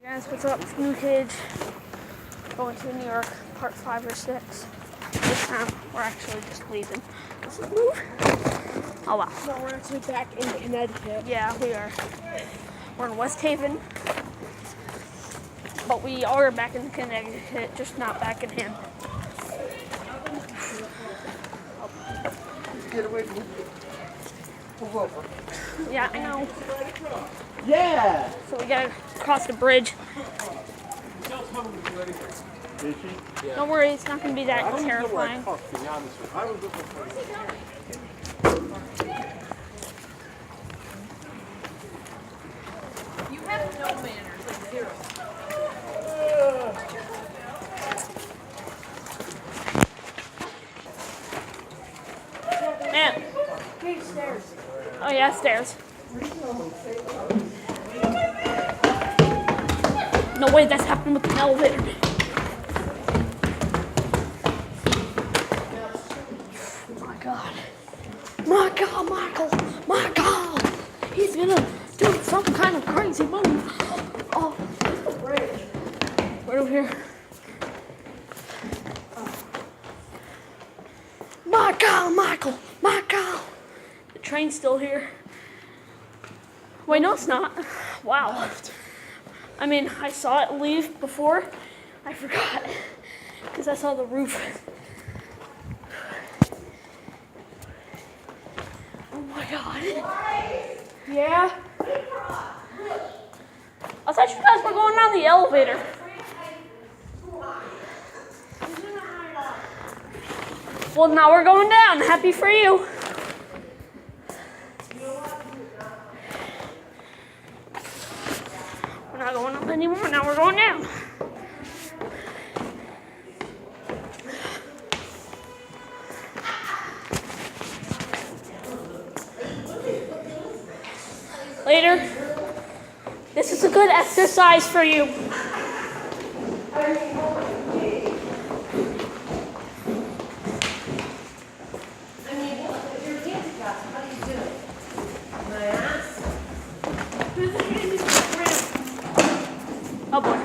Guys, what's up? It's New Kage. Going to New York, part 5 or 6. This time, we're actually just leaving. Let's just move. Oh wow. No, we're actually back in Connecticut. Yeah, we are. We're in West Haven. But we are back in Connecticut, just not back in Hampton. Get away from me. Move over. Yeah, I know. Yeah! So we gotta cross the bridge. Is she? Yeah. Don't worry, it's not gonna be that terrifying. You have no manners, like zero. Man. Stairs. Oh yeah, stairs. No way that's happened with the elevator. My God. My God, Michael. My God. He's gonna do some kind of crazy move. Oh. Right over here. My God, Michael. My God. The train's still here. Wait, no, it's not. Wow. I mean, I saw it leave before. I forgot. Because I saw the roof. Oh my God. Yeah? I thought you guys were going down the elevator. Well, now we're going down. Happy for you. We're not going up anymore. Now we're going down. Later. This is a good exercise for you. Oh boy.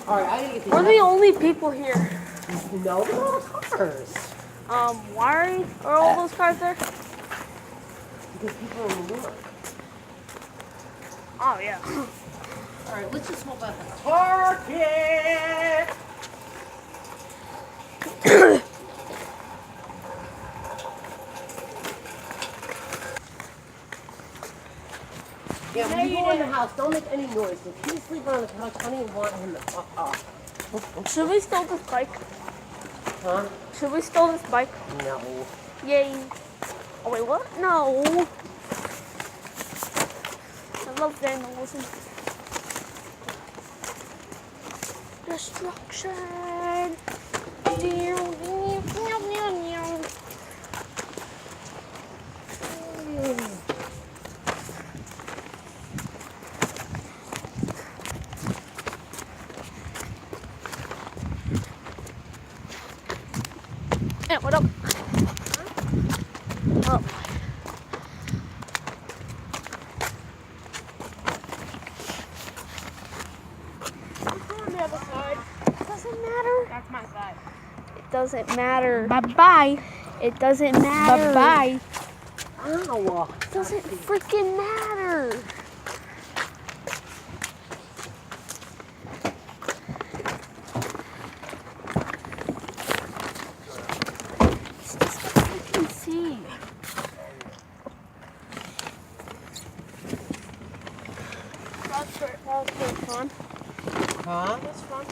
Alright, I gotta get these. We're the only people here. No, they're all cars. Why are all those cars there? Because people are in New York. Oh yeah. Alright, let's just hope at the Target! Yeah, when you go in the house, don't make any noise. If he's sleeping on the couch, I don't even want him to fuck off. Should we steal this bike? Huh? Should we steal this bike? No. Yay. Oh wait, what? No. I love vandalism. Destruction. Hey, what up? Huh? Oh. On the other side. Doesn't matter. That's my side. It doesn't matter. Bye-bye. It doesn't matter. Bye-bye. Ow. It doesn't freaking matter. It's just what I can see. That's fun. Huh? That's fun.